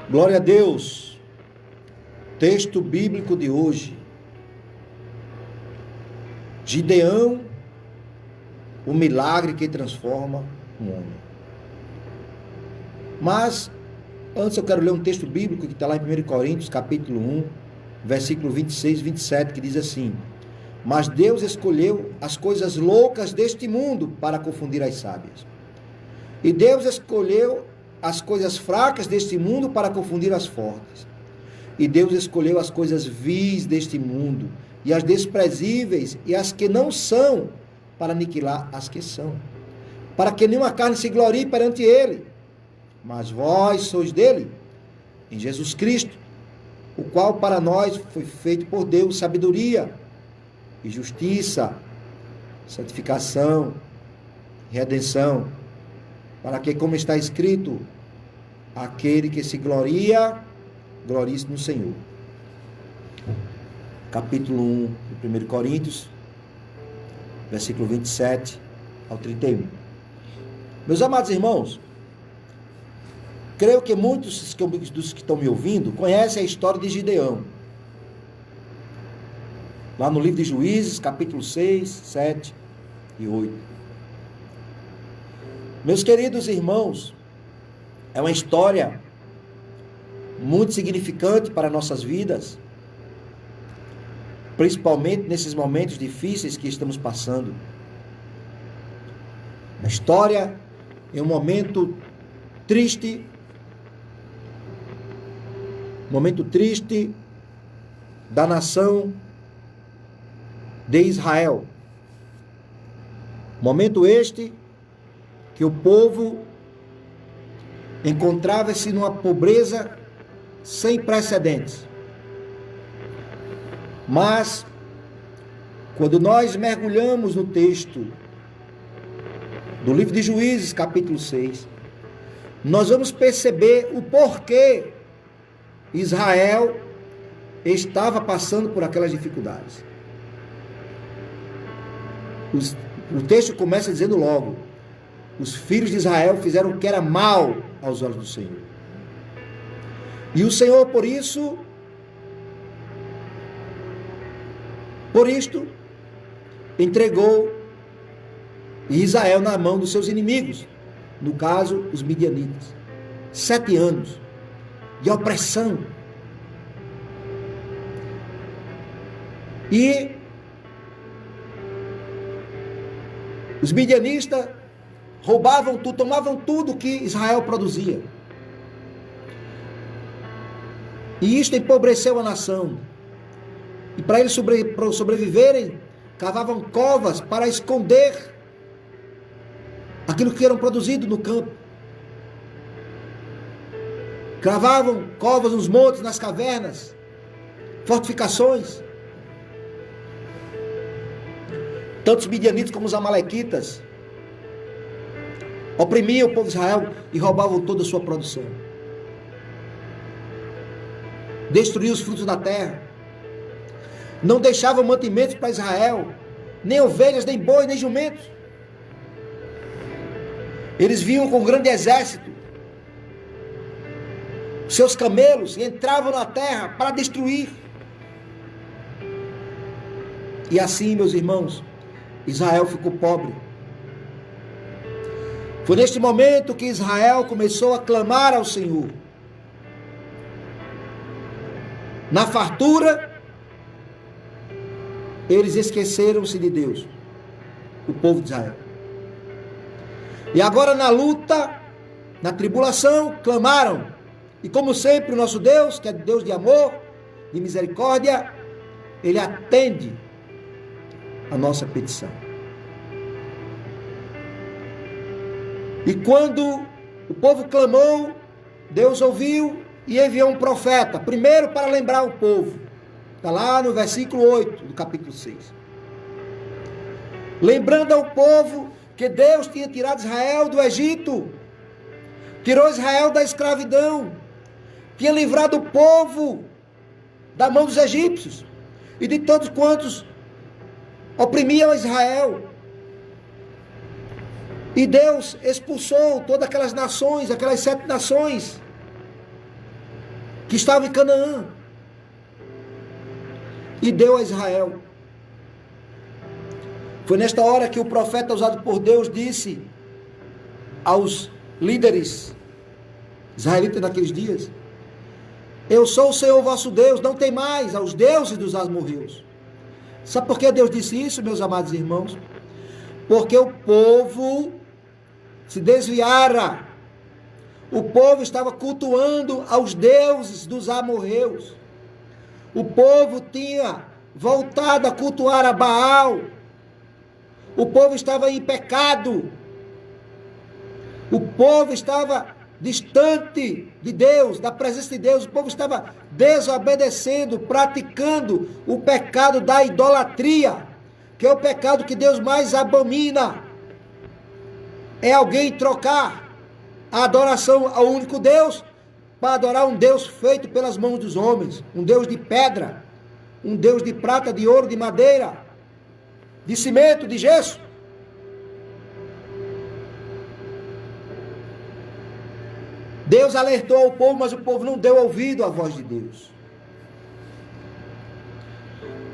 Glória a Deus. Texto bíblico de hoje. Gideão, o milagre que transforma um homem. Mas, antes eu quero ler um texto bíblico que está lá em 1 Coríntios, capítulo 1, versículo 26 e 27, que diz assim: Mas Deus escolheu as coisas loucas deste mundo para confundir as sábias. E Deus escolheu as coisas fracas deste mundo para confundir as fortes. E Deus escolheu as coisas vis deste mundo, e as desprezíveis, e as que não são, para aniquilar as que são, para que nenhuma carne se glorie perante ele. Mas vós sois dele, em Jesus Cristo, o qual para nós foi feito por Deus sabedoria e justiça, santificação, redenção, para que, como está escrito, aquele que se gloria, glorie-se no Senhor. Capítulo 1 de 1 Coríntios, versículo 27 ao 31. Meus amados irmãos, creio que muitos dos que estão me ouvindo conhecem a história de Gideão. Lá no livro de Juízes, capítulo 6, 7 e 8. Meus queridos irmãos, é uma história muito significante para nossas vidas, principalmente nesses momentos difíceis que estamos passando. A história é um momento triste da nação de Israel. Momento este que o povo encontrava-se numa pobreza sem precedentes. Mas, quando nós mergulhamos no texto do livro de Juízes, capítulo 6, nós vamos perceber o porquê Israel estava passando por aquelas dificuldades. O texto começa dizendo logo: os filhos de Israel fizeram o que era mal aos olhos do Senhor. E o Senhor, por isto, entregou Israel na mão dos seus inimigos, no caso, os midianitas. 7 anos de opressão. E os midianistas roubavam tudo, tomavam tudo que Israel produzia. E isto empobreceu a nação. E para eles sobreviverem, cavavam covas para esconder aquilo que era produzido no campo. Cavavam covas nos montes, nas cavernas, fortificações. Tanto os midianitas como os amalequitas oprimiam o povo de Israel e roubavam toda a sua produção. Destruíam os frutos da terra. Não deixavam mantimentos para Israel, nem ovelhas, nem bois, nem jumentos. Eles vinham com um grande exército, seus camelos, e entravam na terra para destruir. E assim, meus irmãos, Israel ficou pobre. Foi neste momento que Israel começou a clamar ao Senhor. Na fartura, eles esqueceram-se de Deus, o povo de Israel. E agora na luta, na tribulação, clamaram. E como sempre, o nosso Deus, que é Deus de amor, de misericórdia, Ele atende a nossa petição. E quando o povo clamou, Deus ouviu e enviou um profeta, primeiro para lembrar o povo. Está lá no versículo 8 do capítulo 6. Lembrando ao povo que Deus tinha tirado Israel do Egito, tirou Israel da escravidão, tinha livrado o povo da mão dos egípcios e de todos quantos oprimiam Israel. E Deus expulsou todas aquelas nações, aquelas 7 nações, que estava em Canaã, e deu a Israel. Foi nesta hora que o profeta usado por Deus disse aos líderes israelitas naqueles dias: eu sou o Senhor vosso Deus, não tem mais aos deuses dos amorreus. Sabe por que Deus disse isso, meus amados irmãos? Porque o povo se desviara. O povo estava cultuando aos deuses dos amorreus. O povo tinha voltado a cultuar a Baal. O povo estava em pecado. O povo estava distante de Deus, da presença de Deus. O povo estava desobedecendo, praticando o pecado da idolatria, que é o pecado que Deus mais abomina. É alguém trocar a adoração ao único Deus para adorar um Deus feito pelas mãos dos homens, um Deus de pedra, um Deus de prata, de ouro, de madeira, de cimento, de gesso. Deus alertou o povo, mas o povo não deu ouvido à voz de Deus.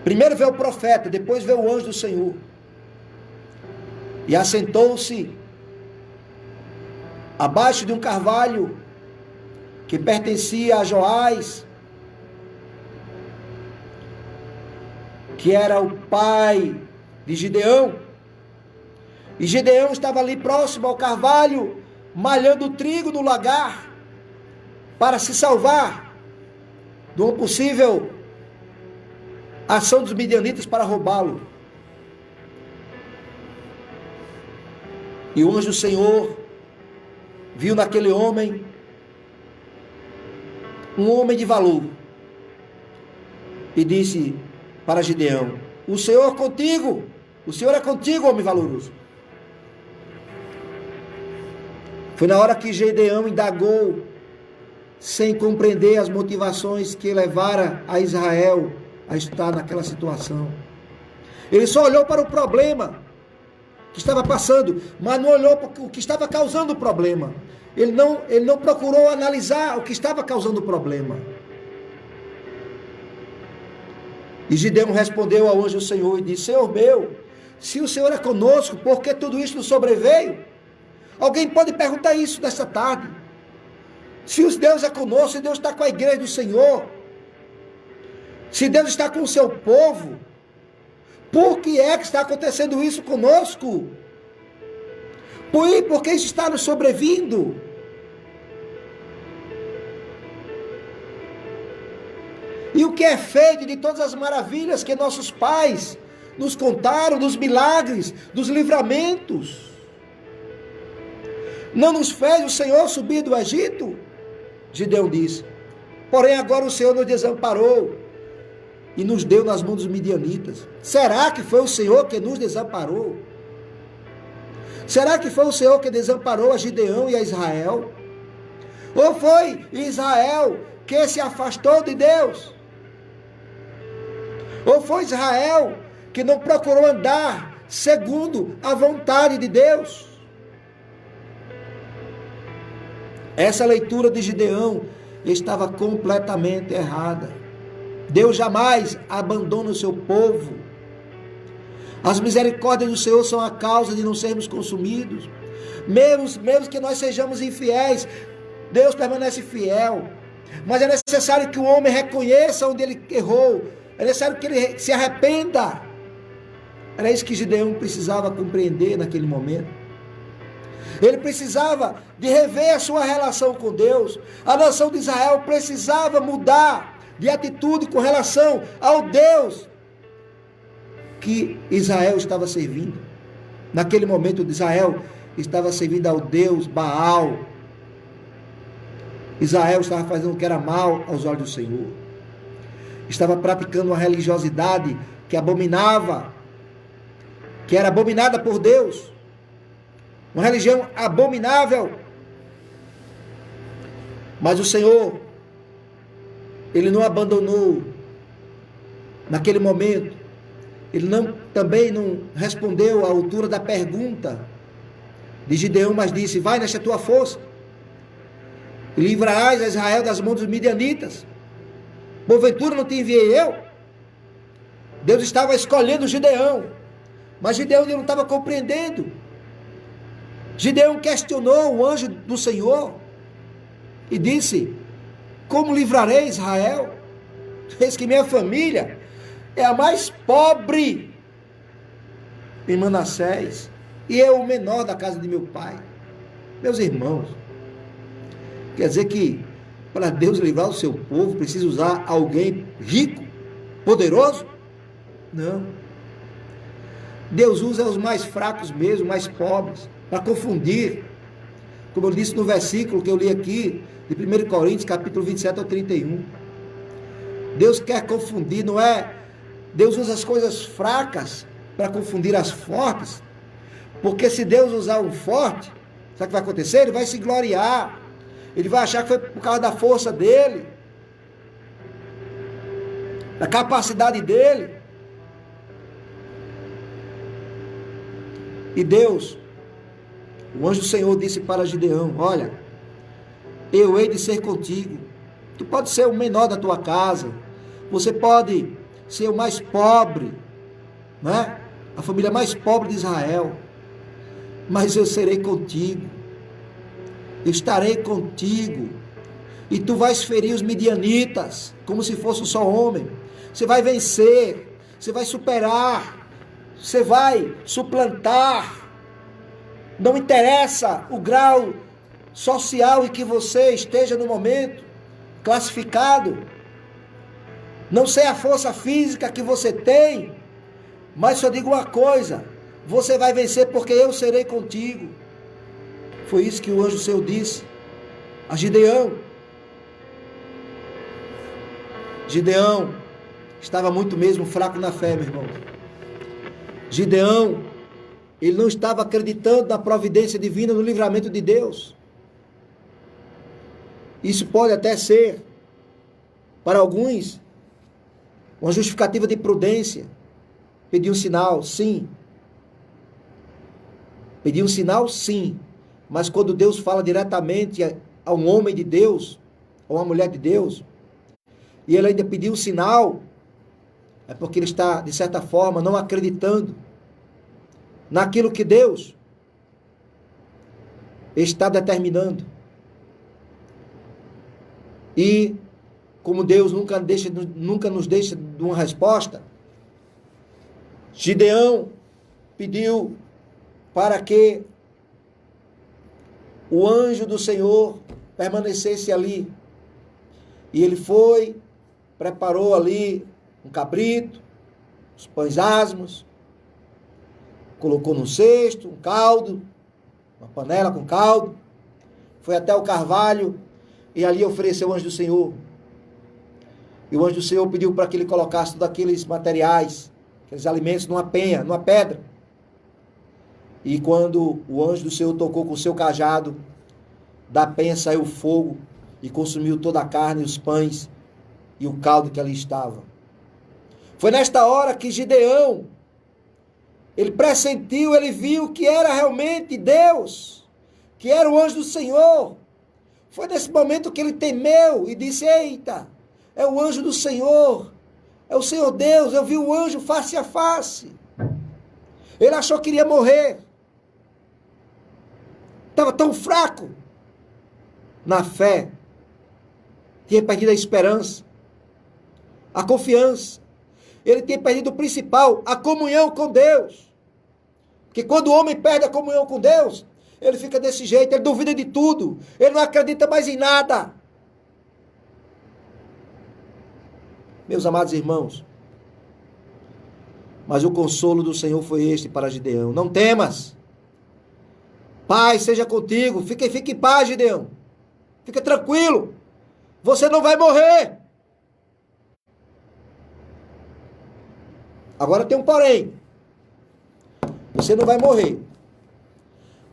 Primeiro veio o profeta, depois veio o anjo do Senhor. E assentou-se abaixo de um carvalho que pertencia a Joás, que era o pai de Gideão. E Gideão estava ali próximo ao carvalho, malhando trigo no lagar, para se salvar de uma possível ação dos midianitas para roubá-lo. E o anjo do Senhor viu naquele homem um homem de valor, e disse para Gideão: o Senhor é contigo, o Senhor é contigo, homem valoroso. Foi na hora que Gideão indagou, sem compreender as motivações que levaram a Israel a estar naquela situação. Ele só olhou para o problema que estava passando, mas não olhou para o que estava causando o problema. Ele não procurou analisar o que estava causando o problema. E Gideão respondeu ao anjo do Senhor e disse: Senhor meu, se o Senhor é conosco, por que tudo isso nos sobreveio? Alguém pode perguntar isso nesta tarde. Se Deus é conosco, se Deus está com a igreja do Senhor, se Deus está com o seu povo, por que é que está acontecendo isso conosco? Por que isso está nos sobrevindo? E o que é feito de todas as maravilhas que nossos pais nos contaram, dos milagres, dos livramentos? Não nos fez o Senhor subir do Egito? Gideão disse: porém agora o Senhor nos desamparou e nos deu nas mãos dos midianitas. Será que foi o Senhor que nos desamparou? Será que foi o Senhor que desamparou a Gideão e a Israel? Ou foi Israel que se afastou de Deus? Ou foi Israel que não procurou andar segundo a vontade de Deus? Essa leitura de Gideão estava completamente errada. Deus jamais abandona o seu povo. As misericórdias do Senhor são a causa de não sermos consumidos. Mesmo que nós sejamos infiéis, Deus permanece fiel. Mas é necessário que o homem reconheça onde ele errou. É necessário que ele se arrependa. Era isso que Gideão precisava compreender naquele momento. Ele precisava de rever a sua relação com Deus. A nação de Israel precisava mudar de atitude com relação ao Deus que Israel estava servindo. Naquele momento, Israel estava servindo ao Deus Baal. Israel estava fazendo o que era mal aos olhos do Senhor. Estava praticando uma religiosidade que abominava, que era abominada por Deus. Uma religião abominável. Mas o Senhor, Ele não abandonou naquele momento. Ele também não respondeu à altura da pergunta de Gideão, mas disse: vai nesta tua força. e livrarás a Israel das mãos dos midianitas. Porventura não te enviei eu? Deus estava escolhendo Gideão, mas Gideão não estava compreendendo. Gideão questionou o anjo do Senhor e disse: como livrarei Israel? Eis que minha família é a mais pobre em Manassés, e eu o menor da casa de meu pai. Meus irmãos, quer dizer que para Deus livrar o seu povo, precisa usar alguém rico, poderoso? Não. Deus usa os mais fracos mesmo, mais pobres, para confundir. Como eu disse no versículo que eu li aqui, de 1 Coríntios, capítulo 27 ao 31. Deus quer confundir, não é? Deus usa as coisas fracas para confundir as fortes. Porque se Deus usar um forte, sabe o que vai acontecer? Ele vai se gloriar. Ele vai achar que foi por causa da força dele, da capacidade dele. E Deus, o anjo do Senhor disse para Gideão: olha, eu hei de ser contigo. Tu pode ser o menor da tua casa, você pode ser o mais pobre, né? A família mais pobre de Israel, mas eu serei contigo. Estarei contigo, e tu vais ferir os midianitas, como se fosse um só homem. Você vai vencer, você vai superar, você vai suplantar. Não interessa o grau social em que você esteja no momento, classificado. Não sei a força física que você tem, mas só digo uma coisa: você vai vencer porque eu serei contigo. Foi isso que o anjo do Senhor disse a Gideão. Gideão estava muito mesmo fraco na fé, meu irmão. Gideão, ele não estava acreditando na providência divina, no livramento de Deus. Isso pode até ser, para alguns, uma justificativa de prudência. Pedir um sinal, sim. Pedir um sinal, sim. Mas quando Deus fala diretamente a um homem de Deus, a uma mulher de Deus, e ele ainda pediu um sinal, é porque ele está, de certa forma, não acreditando naquilo que Deus está determinando. E, como Deus nunca nos deixa de uma resposta, Gideão pediu para que o anjo do Senhor permanecesse ali. E ele foi, preparou ali um cabrito, os pães asmos, colocou num cesto, um caldo, uma panela com caldo, foi até o carvalho e ali ofereceu o anjo do Senhor. E o anjo do Senhor pediu para que ele colocasse todos aqueles materiais, aqueles alimentos numa penha, numa pedra. E quando o anjo do Senhor tocou com o seu cajado, da penha saiu fogo e consumiu toda a carne, os pães e o caldo que ali estava. Foi nesta hora que Gideão, ele pressentiu, ele viu que era realmente Deus, que era o anjo do Senhor. Foi nesse momento que ele temeu e disse: eita, é o anjo do Senhor, é o Senhor Deus, eu vi o anjo face a face. Ele achou que iria morrer. Estava tão fraco na fé, tinha perdido a esperança, a confiança. Ele tinha perdido o principal, a comunhão com Deus. Porque quando o homem perde a comunhão com Deus, ele fica desse jeito, ele duvida de tudo, ele não acredita mais em nada. Meus amados irmãos, mas o consolo do Senhor foi este para Gideão: não temas, paz seja contigo, fique em paz, Gideão, fica tranquilo, você não vai morrer. Agora tem um porém, você não vai morrer,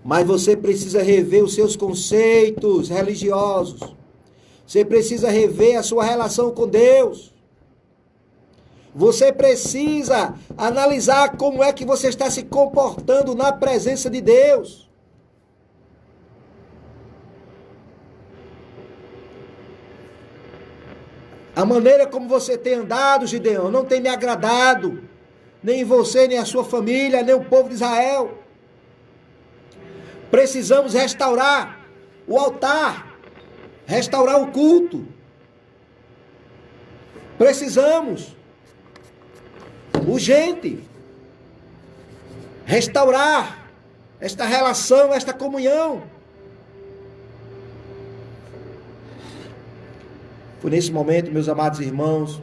mas você precisa rever os seus conceitos religiosos, você precisa rever a sua relação com Deus, você precisa analisar como é que você está se comportando na presença de Deus. A maneira como você tem andado, Gideão, não tem me agradado, nem você, nem a sua família, nem o povo de Israel. Precisamos restaurar o altar, restaurar o culto. Precisamos, urgente, restaurar esta relação, esta comunhão. Foi nesse momento, meus amados irmãos,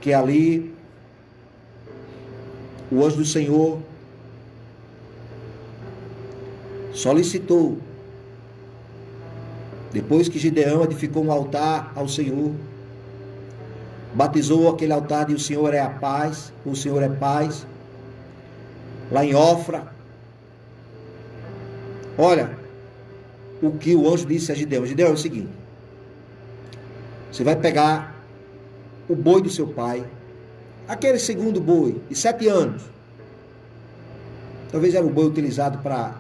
que ali o anjo do Senhor solicitou, depois que Gideão edificou um altar ao Senhor, batizou aquele altar de o Senhor é a paz, o Senhor é paz, lá em Ofra. Olha o que o anjo disse a Gideão. Gideão, é o seguinte: você vai pegar o boi do seu pai, aquele segundo boi, de 7 anos. Talvez era o boi utilizado para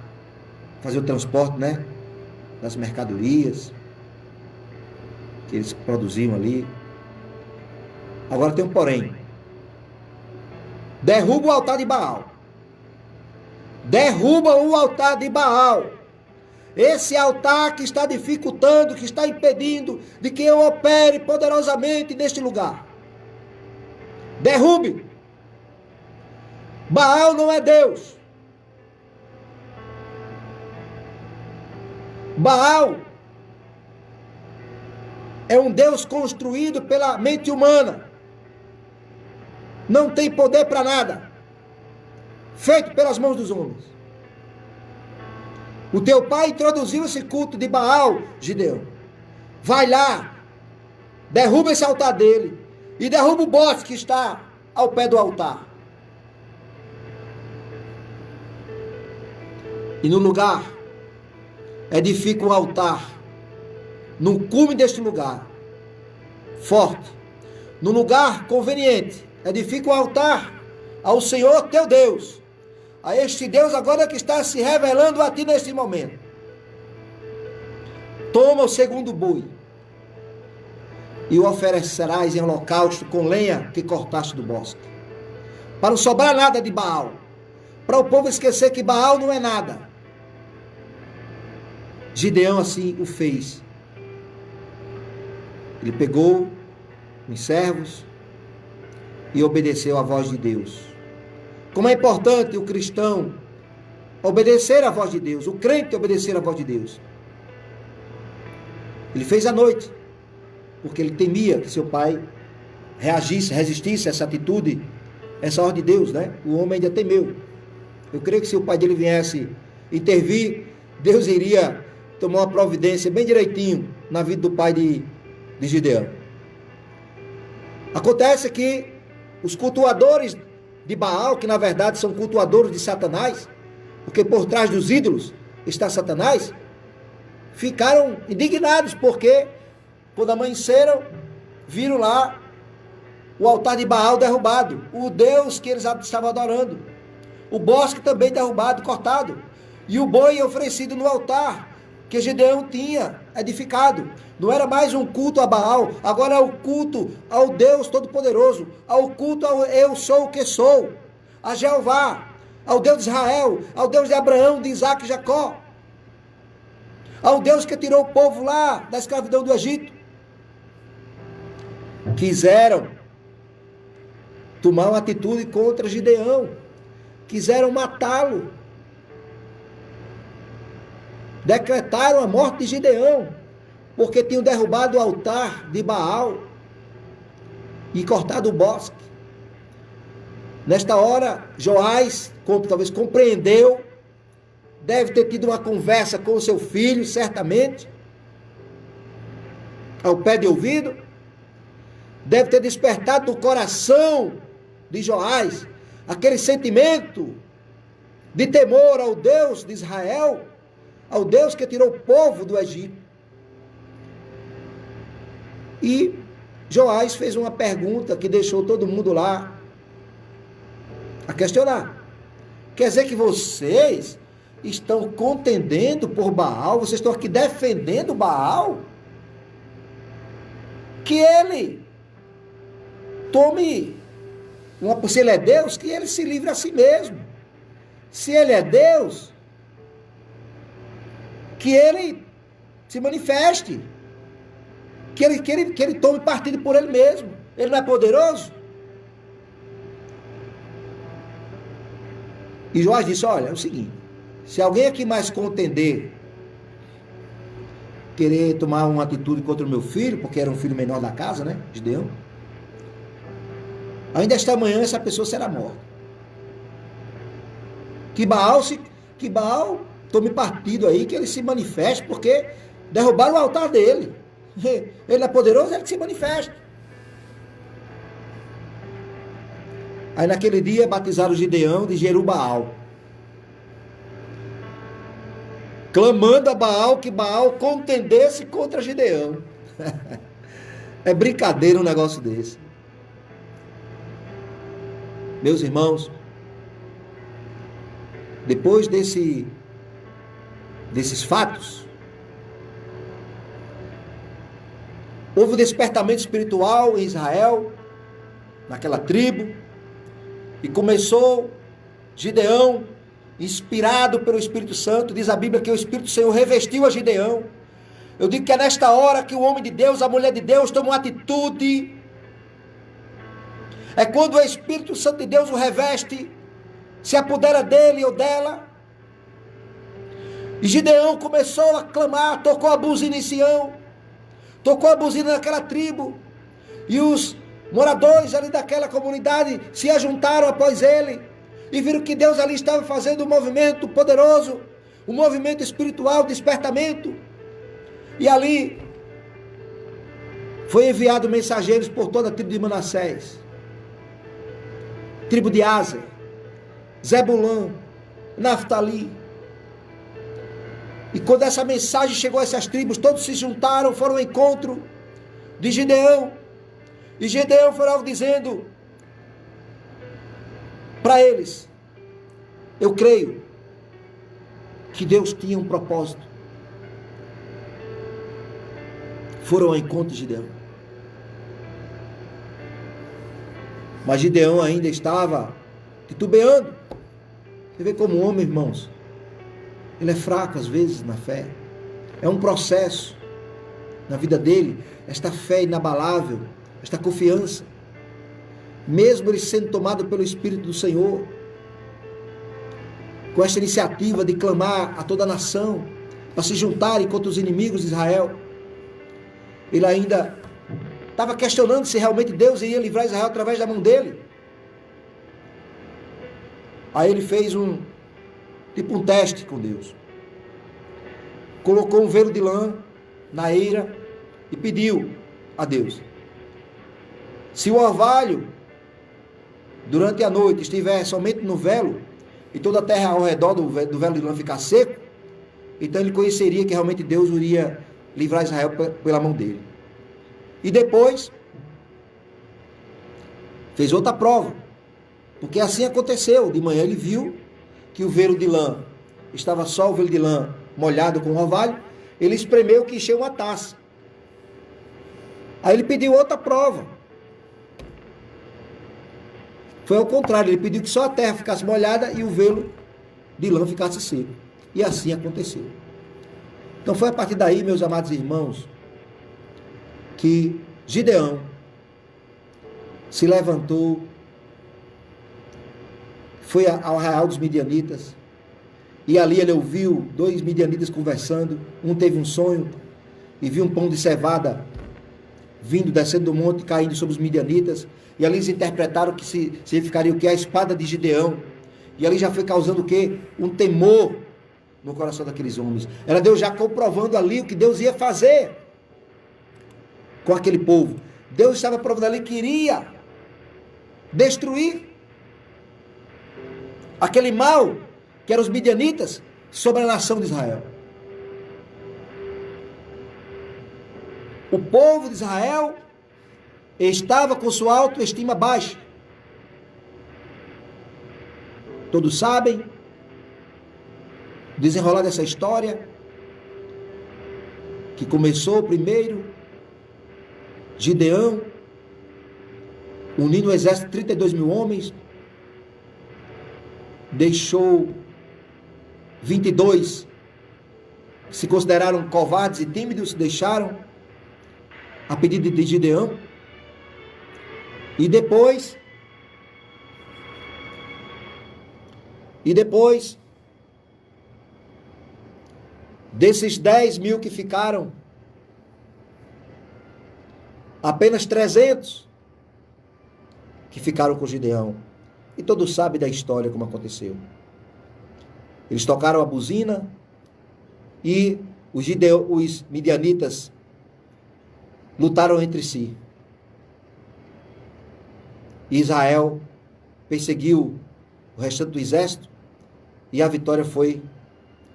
fazer o transporte, né? Das mercadorias que eles produziam ali. Agora tem um porém. Derruba o altar de Baal. Derruba o altar de Baal. Esse altar que está dificultando, que está impedindo de que eu opere poderosamente neste lugar. Derrube. Baal não é Deus. Baal é um Deus construído pela mente humana. Não tem poder para nada. Feito pelas mãos dos homens. O teu pai introduziu esse culto de Baal, Gideão. Vai lá, derruba esse altar dele e derruba o bote que está ao pé do altar. E no lugar, edifica um altar, no cume deste lugar, forte, no lugar conveniente, edifica um altar ao Senhor teu Deus, a este Deus agora que está se revelando a ti neste momento. Toma o segundo boi e o oferecerás em holocausto com lenha que cortaste do bosque, para não sobrar nada de Baal, para o povo esquecer que Baal não é nada. Gideão assim o fez. Ele pegou os servos e obedeceu à voz de Deus. Como é importante o cristão obedecer à voz de Deus, o crente obedecer à voz de Deus. Ele fez à noite, porque ele temia que seu pai reagisse, resistisse a essa atitude, essa ordem de Deus, né? O homem ainda temeu. Eu creio que se o pai dele viesse intervir, Deus iria tomar uma providência bem direitinho na vida do pai de Gideão. Acontece que os cultuadores de Baal, que na verdade são cultuadores de Satanás, porque por trás dos ídolos está Satanás, ficaram indignados, porque quando amanheceram, viram lá o altar de Baal derrubado, o Deus que eles estavam adorando, o bosque também derrubado, cortado, e o boi oferecido no altar que Gideão tinha edificado. Não era mais um culto a Baal, agora é o culto ao Deus Todo-Poderoso, ao culto ao eu sou o que sou, a Jeová, ao Deus de Israel, ao Deus de Abraão, de Isaac e Jacó, ao Deus que tirou o povo lá da escravidão do Egito. Quiseram tomar uma atitude contra Gideão, quiseram matá-lo, decretaram a morte de Gideão, porque tinham derrubado o altar de Baal e cortado o bosque. Nesta hora, Joás, talvez compreendeu, deve ter tido uma conversa com o seu filho, certamente, ao pé de ouvido, deve ter despertado no coração de Joás aquele sentimento de temor ao Deus de Israel, ao Deus que tirou o povo do Egito. E Joás fez uma pergunta que deixou todo mundo lá a questionar. Quer dizer que vocês estão contendendo por Baal? Vocês estão aqui defendendo Baal? que ele tome, se ele é Deus, que ele se livre a si mesmo. Se ele é Deus, que ele se manifeste, que ele tome partido por ele mesmo. Ele não é poderoso? E Joás disse, olha, é o seguinte, se alguém aqui mais contender, querer tomar uma atitude contra o meu filho, porque era um filho menor da casa, né, Gideão, ainda esta manhã essa pessoa será morta. Que Baal tome partido aí, que ele se manifeste, porque derrubaram o altar dele. Ele é poderoso, ele que se manifeste. Aí naquele dia batizaram Gideão de Jerubaal, clamando a Baal que Baal contendesse contra Gideão. É brincadeira um negócio desse. Meus irmãos, depois desses fatos, houve um despertamento espiritual em Israel, naquela tribo, e começou Gideão, inspirado pelo Espírito Santo. Diz a Bíblia que o Espírito do Senhor revestiu a Gideão. Eu digo que é nesta hora que o homem de Deus, a mulher de Deus, toma uma atitude. É quando o Espírito Santo de Deus o reveste, se apodera dele ou dela. E Gideão começou a clamar, tocou a buzina em Sião, tocou a buzina naquela tribo, e os moradores ali daquela comunidade se ajuntaram após ele, e viram que Deus ali estava fazendo um movimento poderoso, um movimento espiritual, despertamento, e ali foi enviado mensageiros por toda a tribo de Manassés, tribo de Aser, Zebulão, Naftali. E quando essa mensagem chegou a essas tribos, todos se juntaram, foram ao encontro de Gideão. E Gideão foi logo dizendo para eles: eu creio que Deus tinha um propósito. Foram ao encontro de Gideão. Mas Gideão ainda estava titubeando. Você vê como o homem, irmãos, ele é fraco às vezes na fé. É um processo na vida dele, esta fé inabalável, esta confiança, mesmo ele sendo tomado pelo Espírito do Senhor, com esta iniciativa de clamar a toda a nação, para se juntarem contra os inimigos de Israel, ele ainda estava questionando se realmente Deus iria livrar Israel através da mão dele. Aí ele fez um teste com Deus. Colocou um velo de lã na eira e pediu a Deus: se o orvalho durante a noite estiver somente no velo e toda a terra ao redor do velo de lã ficar seco, então ele conheceria que realmente Deus iria livrar Israel pela mão dele. E depois fez outra prova, porque assim aconteceu. De manhã ele viu que o velo de lã, estava só o velo de lã molhado com orvalho, ele espremeu que encheu uma taça. Aí ele pediu outra prova. Foi ao contrário, ele pediu que só a terra ficasse molhada e o velo de lã ficasse seco. E assim aconteceu. Então foi a partir daí, meus amados irmãos, que Gideão se levantou, foi ao arraial dos midianitas, e ali ele ouviu dois midianitas conversando. Um teve um sonho e viu um pão de cevada vindo, descendo do monte, caindo sobre os midianitas, e ali eles interpretaram que significaria o que? A espada de Gideão. E ali já foi causando o quê? Um temor no coração daqueles homens. Era Deus já comprovando ali o que Deus ia fazer com aquele povo. Deus estava provando ali que iria destruir aquele mal que eram os midianitas sobre a nação de Israel. O povo de Israel estava com sua autoestima baixa. Todos sabem o desenrolar dessa história, que começou primeiro Gideão, unindo o exército de 32 mil homens, deixou 22 que se consideraram covardes e tímidos, deixaram a pedido de Gideão. E depois desses 10 mil que ficaram, apenas 300 que ficaram com Gideão. E todos sabem da história como aconteceu. Eles tocaram a buzina e os midianitas lutaram entre si. E Israel perseguiu o restante do exército e a vitória foi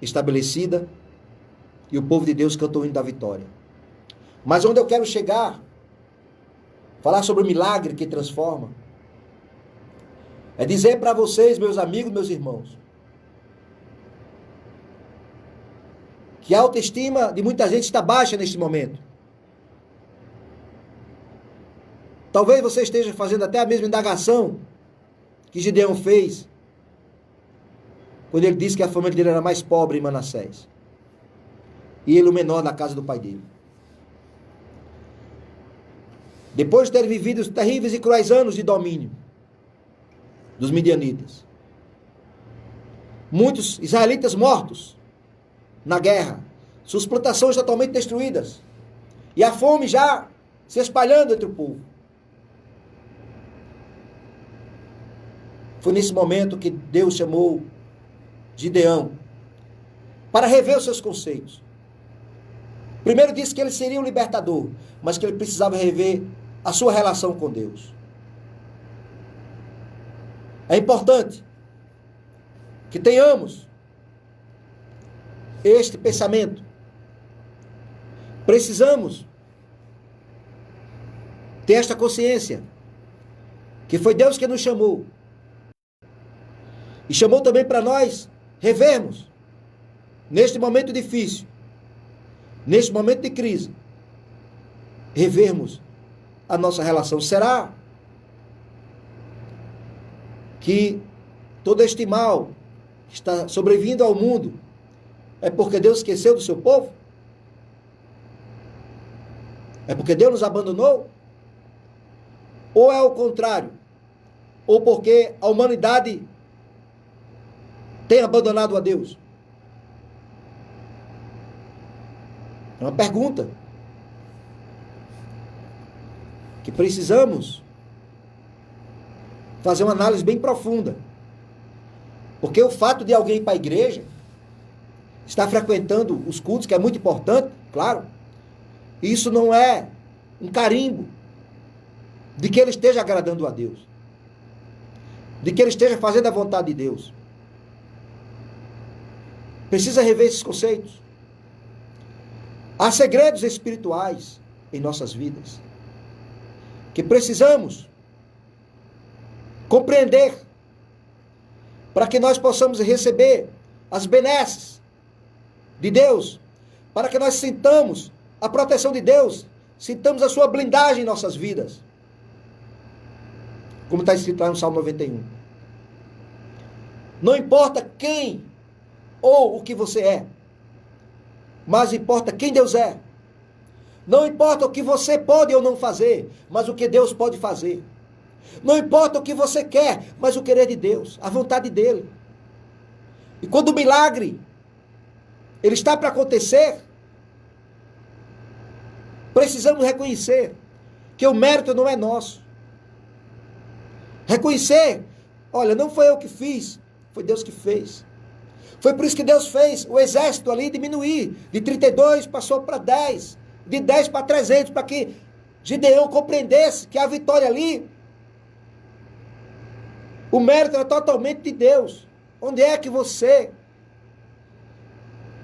estabelecida e o povo de Deus cantou o hino da vitória. Mas onde eu quero chegar, falar sobre o milagre que transforma, é dizer para vocês, meus amigos, meus irmãos, que a autoestima de muita gente está baixa neste momento. Talvez você esteja fazendo até a mesma indagação que Gideão fez quando ele disse que a família dele era mais pobre em Manassés e ele o menor da casa do pai dele. Depois de ter vivido os terríveis e cruéis anos de domínio dos midianitas, muitos israelitas mortos na guerra, suas plantações totalmente destruídas e a fome já se espalhando entre o povo. Foi nesse momento que Deus chamou Gideão para rever os seus conceitos. Primeiro disse que ele seria um libertador, mas que ele precisava rever a sua relação com Deus. É importante que tenhamos este pensamento. Precisamos ter esta consciência que foi Deus que nos chamou. E chamou também para nós revermos, neste momento difícil, neste momento de crise, revermos a nossa relação. Será que todo este mal que está sobrevindo ao mundo é porque Deus esqueceu do seu povo? É porque Deus nos abandonou? Ou é o contrário? Ou porque a humanidade tem abandonado a Deus? É uma pergunta que precisamos fazer uma análise bem profunda. Porque o fato de alguém ir para a igreja, estar frequentando os cultos, que é muito importante, claro, isso não é um carimbo de que ele esteja agradando a Deus, de que ele esteja fazendo a vontade de Deus. Precisa rever esses conceitos. Há segredos espirituais em nossas vidas que precisamos compreender para que nós possamos receber as benesses de Deus, para que nós sintamos a proteção de Deus, sintamos a sua blindagem em nossas vidas. Como está escrito lá no Salmo 91. Não importa quem ou o que você é, mas importa quem Deus é. Não importa o que você pode ou não fazer, mas o que Deus pode fazer. Não importa o que você quer, mas o querer de Deus, a vontade dele. E quando o milagre ele está para acontecer, precisamos reconhecer que o mérito não é nosso. Reconhecer, olha, não foi eu que fiz, foi Deus que fez. Foi por isso que Deus fez o exército ali diminuir. De 32 passou para 10. De 10 para 300. Para que Gideão compreendesse que a vitória ali, o mérito era totalmente de Deus. Onde é que você,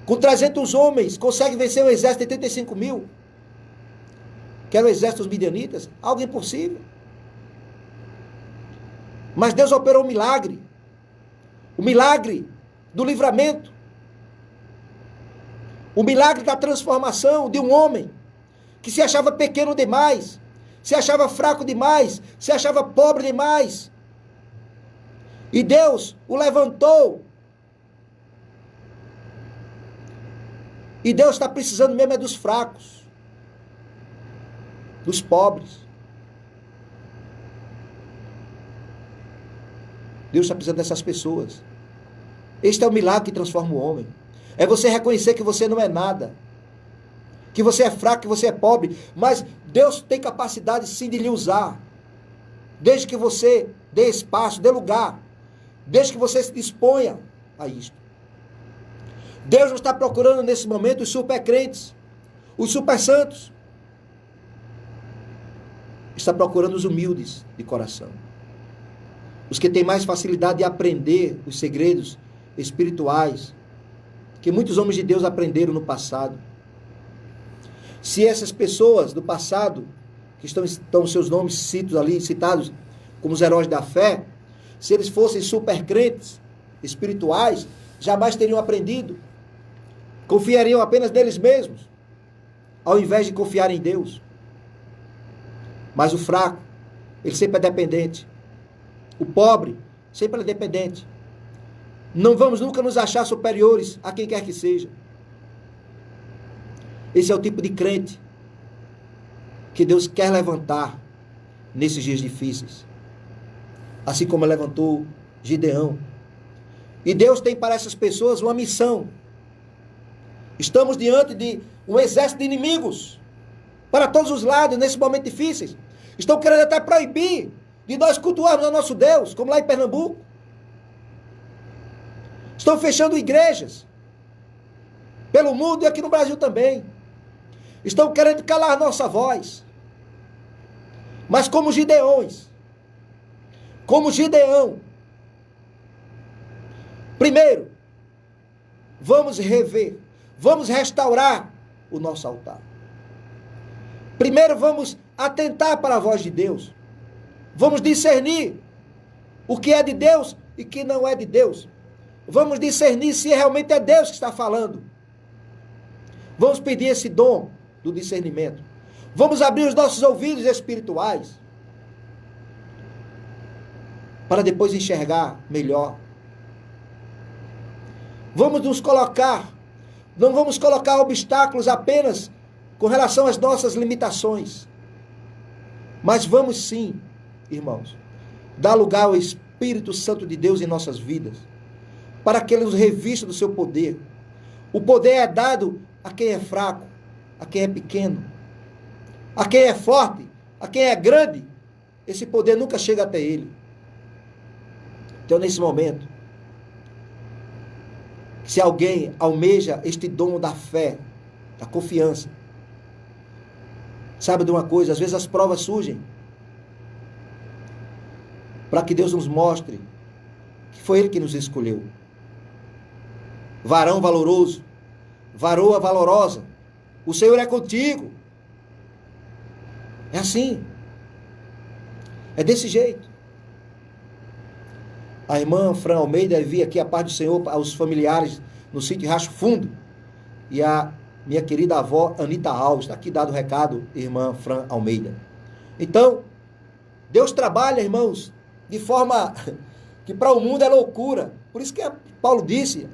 com 300 homens, consegue vencer um exército de 35 mil? Que era o exército dos midianitas? Algo impossível. Mas Deus operou um milagre. O milagre do livramento. O milagre da transformação de um homem que se achava pequeno demais, se achava fraco demais, se achava pobre demais. E Deus o levantou. E Deus está precisando mesmo é dos fracos, dos pobres. Deus está precisando dessas pessoas. Este é o milagre que transforma o homem. É você reconhecer que você não é nada, que você é fraco, que você é pobre, mas Deus tem capacidade sim de lhe usar, desde que você dê espaço, dê lugar, desde que você se disponha a isto. Deus não está procurando nesse momento os super crentes, os super santos. Está procurando os humildes de coração, os que têm mais facilidade de aprender os segredos espirituais que muitos homens de Deus aprenderam no passado. Se essas pessoas do passado, que estão seus nomes citados como os heróis da fé, se eles fossem super crentes espirituais, jamais teriam aprendido. Confiariam apenas neles mesmos, ao invés de confiar em Deus. Mas o fraco, ele sempre é dependente. O pobre, sempre é dependente. Não vamos nunca nos achar superiores a quem quer que seja. Esse é o tipo de crente que Deus quer levantar nesses dias difíceis. Assim como levantou Gideão. E Deus tem para essas pessoas uma missão. Estamos diante de um exército de inimigos para todos os lados nesse momento difícil. Estão querendo até proibir de nós cultuarmos o nosso Deus, como lá em Pernambuco. Estão fechando igrejas pelo mundo e aqui no Brasil também. Estão querendo calar nossa voz. Mas como Gideões, como Gideão, primeiro, vamos rever, vamos restaurar o nosso altar. Primeiro vamos atentar para a voz de Deus. Vamos discernir o que é de Deus e o que não é de Deus. Vamos discernir se realmente é Deus que está falando. Vamos pedir esse dom do discernimento. Vamos abrir os nossos ouvidos espirituais para depois enxergar melhor. Vamos nos colocar, não vamos colocar obstáculos apenas com relação às nossas limitações, mas vamos sim, irmãos, dar lugar ao Espírito Santo de Deus em nossas vidas, para que Ele nos revista do seu poder. O poder é dado a quem é fraco, a quem é pequeno, a quem é forte, a quem é grande. Esse poder nunca chega até ele. Então, nesse momento, se alguém almeja este dom da fé, da confiança, sabe de uma coisa? Às vezes as provas surgem para que Deus nos mostre que foi Ele que nos escolheu. Varão valoroso, varoa valorosa, o Senhor é contigo. É assim. É desse jeito. A irmã Fran Almeida envia aqui a paz do Senhor aos familiares no sítio Racho Fundo. E a minha querida avó Anita Alves. Está aqui dado o recado, irmã Fran Almeida. Então, Deus trabalha, irmãos, de forma que para o mundo é loucura. Por isso que Paulo disse,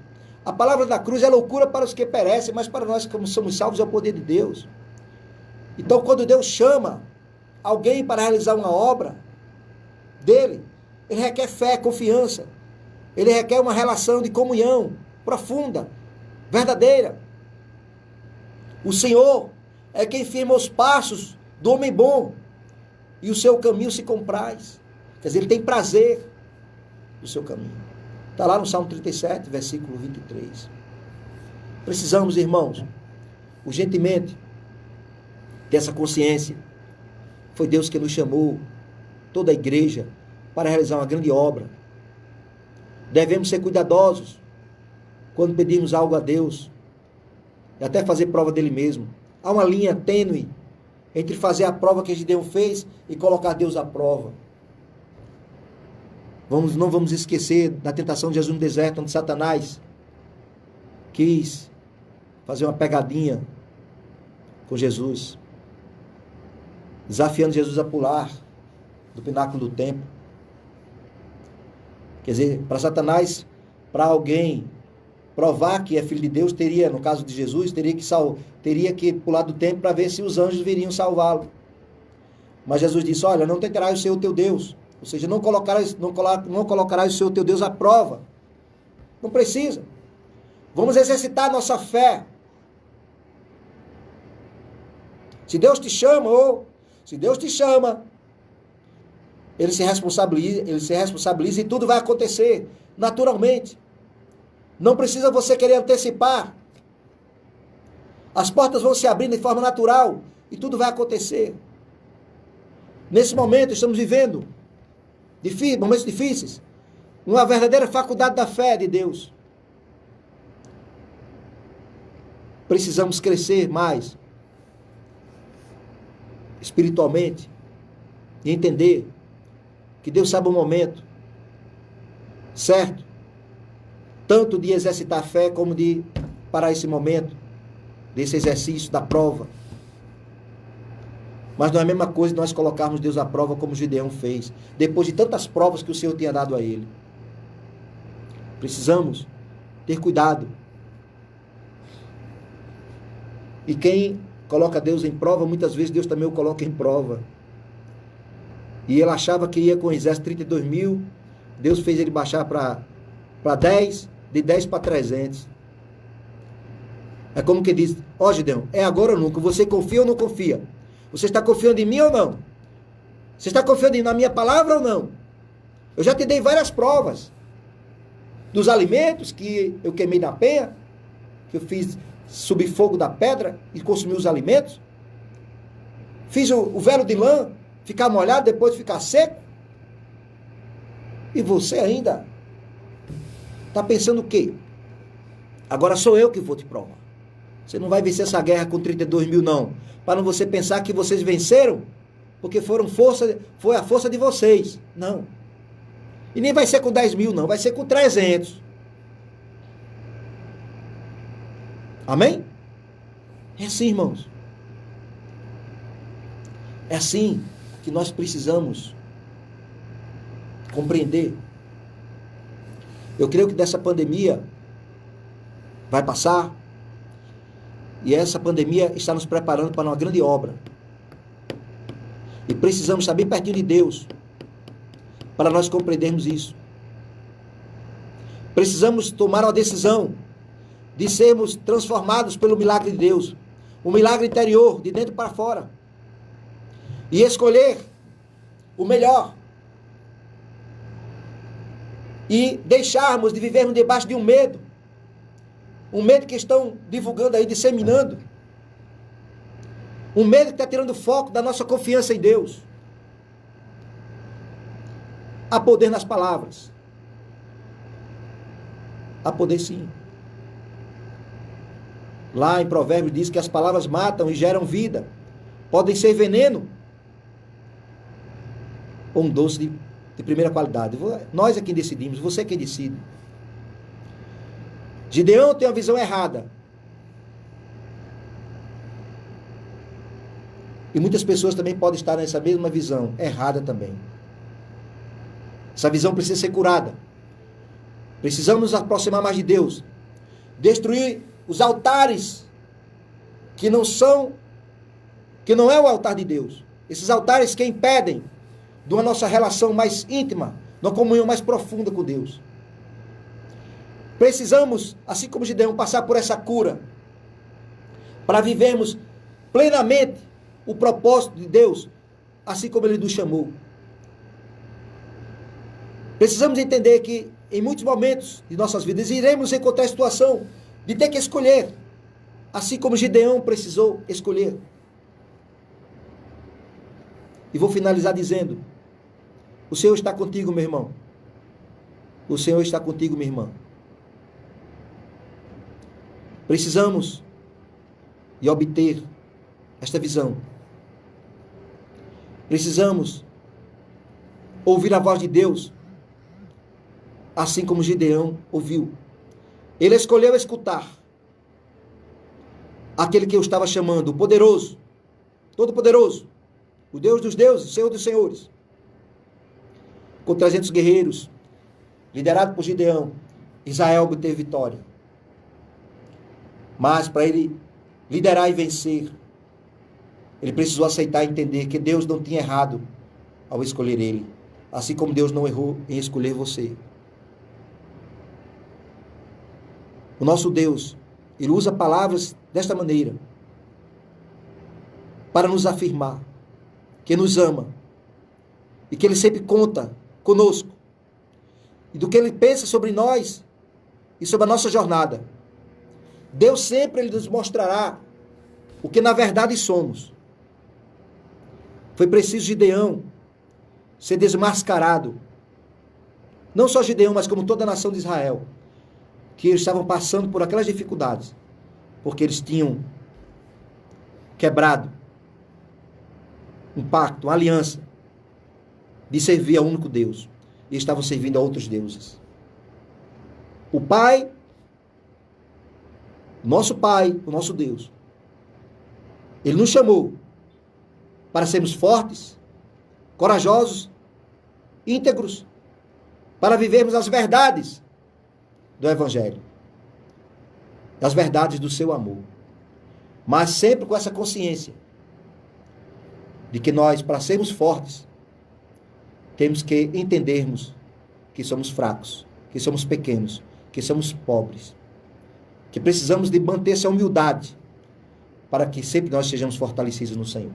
a palavra da cruz é loucura para os que perecem, mas para nós que somos salvos é o poder de Deus. Então, quando Deus chama alguém para realizar uma obra dele, ele requer fé, confiança. Ele requer uma relação de comunhão profunda, verdadeira. O Senhor é quem firma os passos do homem bom e o seu caminho se compraz. Quer dizer, ele tem prazer no seu caminho. Está lá no Salmo 37, versículo 23. Precisamos, irmãos, urgentemente, dessa consciência. Foi Deus que nos chamou, toda a igreja, para realizar uma grande obra. Devemos ser cuidadosos quando pedirmos algo a Deus, e até fazer prova dele mesmo. Há uma linha tênue entre fazer a prova que Gideão fez e colocar Deus à prova. Não vamos esquecer da tentação de Jesus no deserto, onde Satanás quis fazer uma pegadinha com Jesus. desafiando Jesus a pular do pináculo do templo. Quer dizer, para Satanás, para alguém provar que é filho de Deus, teria, no caso de Jesus, teria que pular do templo para ver se os anjos viriam salvá-lo. Mas Jesus disse, olha, não tentarás o Senhor teu Deus. Ou seja, não colocarás o Senhor teu Deus à prova. Não precisa. Vamos exercitar a nossa fé. Se Deus te chama, Ele se responsabiliza e tudo vai acontecer naturalmente. Não precisa você querer antecipar. As portas vão se abrindo de forma natural e tudo vai acontecer. Nesse momento estamos vivendo momentos difíceis. Uma verdadeira faculdade da fé de Deus. Precisamos crescer mais espiritualmente e entender que Deus sabe o momento certo, tanto de exercitar a fé como de parar esse momento, desse exercício da prova. Mas não é a mesma coisa nós colocarmos Deus à prova como Gideão fez, depois de tantas provas que o Senhor tinha dado a ele. Precisamos ter cuidado. E quem coloca Deus em prova, muitas vezes Deus também o coloca em prova. E ele achava que ia com o exército 32 mil, Deus fez ele baixar para 10, de 10 para 300. É como que diz, Gideão, é agora ou nunca, você confia ou não confia? Você está confiando em mim ou não? Você está confiando na minha palavra ou não? Eu já te dei várias provas. Dos alimentos que eu queimei na penha, que eu fiz subir fogo da pedra e consumir os alimentos. Fiz o velo de lã ficar molhado, depois ficar seco. E você ainda está pensando o quê? Agora sou eu que vou te provar. Você não vai vencer essa guerra com 32 mil, não. Para não você pensar que vocês venceram, porque foi a força de vocês. Não. E nem vai ser com 10 mil, não. Vai ser com 300. Amém? É assim, irmãos. É assim que nós precisamos compreender. Eu creio que dessa pandemia vai passar. E essa pandemia está nos preparando para uma grande obra. E precisamos estar bem pertinho de Deus para nós compreendermos isso. Precisamos tomar uma decisão de sermos transformados pelo milagre de Deus. Um milagre interior, de dentro para fora. E escolher o melhor. E deixarmos de vivermos debaixo de um medo. Um medo que estão divulgando aí, disseminando. Um medo que está tirando o foco da nossa confiança em Deus. Há poder nas palavras. Há poder sim. Lá em Provérbios diz que as palavras matam e geram vida. Podem ser veneno ou um doce de primeira qualidade. Nós é quem decidimos, você é quem decide. Gideão tem uma visão errada. E muitas pessoas também podem estar nessa mesma visão, errada também. Essa visão precisa ser curada. Precisamos nos aproximar mais de Deus. Destruir os altares que não é o altar de Deus. Esses altares que impedem de uma nossa relação mais íntima, de uma comunhão mais profunda com Deus. Precisamos, assim como Gideão, passar por essa cura para vivermos plenamente o propósito de Deus, assim como Ele nos chamou. Precisamos entender que em muitos momentos de nossas vidas iremos encontrar a situação de ter que escolher, assim como Gideão precisou escolher. E vou finalizar dizendo: o Senhor está contigo, meu irmão. O Senhor está contigo, minha irmã. Precisamos de obter esta visão. Precisamos ouvir a voz de Deus, assim como Gideão ouviu. Ele escolheu escutar aquele que eu estava chamando, o poderoso, todo-poderoso, o Deus dos deuses, o Senhor dos senhores. Com 300 guerreiros, liderado por Gideão, Israel obteve vitória. Mas para ele liderar e vencer, ele precisou aceitar e entender que Deus não tinha errado ao escolher ele, assim como Deus não errou em escolher você. O nosso Deus, ele usa palavras desta maneira para nos afirmar que nos ama e que ele sempre conta conosco e do que ele pensa sobre nós e sobre a nossa jornada. Deus sempre ele nos mostrará o que na verdade somos. Foi preciso Gideão ser desmascarado. Não só Gideão, mas como toda a nação de Israel, que eles estavam passando por aquelas dificuldades, porque eles tinham quebrado um pacto, uma aliança de servir ao único Deus, e estavam servindo a outros deuses. O Pai, nosso Pai, o nosso Deus, ele nos chamou para sermos fortes, corajosos, íntegros, para vivermos as verdades do Evangelho, das verdades do seu amor, mas sempre com essa consciência de que nós, para sermos fortes, temos que entendermos que somos fracos, que somos pequenos, que somos pobres, que precisamos de manter essa humildade para que sempre nós sejamos fortalecidos no Senhor.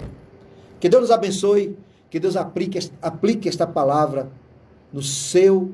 Que Deus nos abençoe, que Deus aplique esta palavra no seu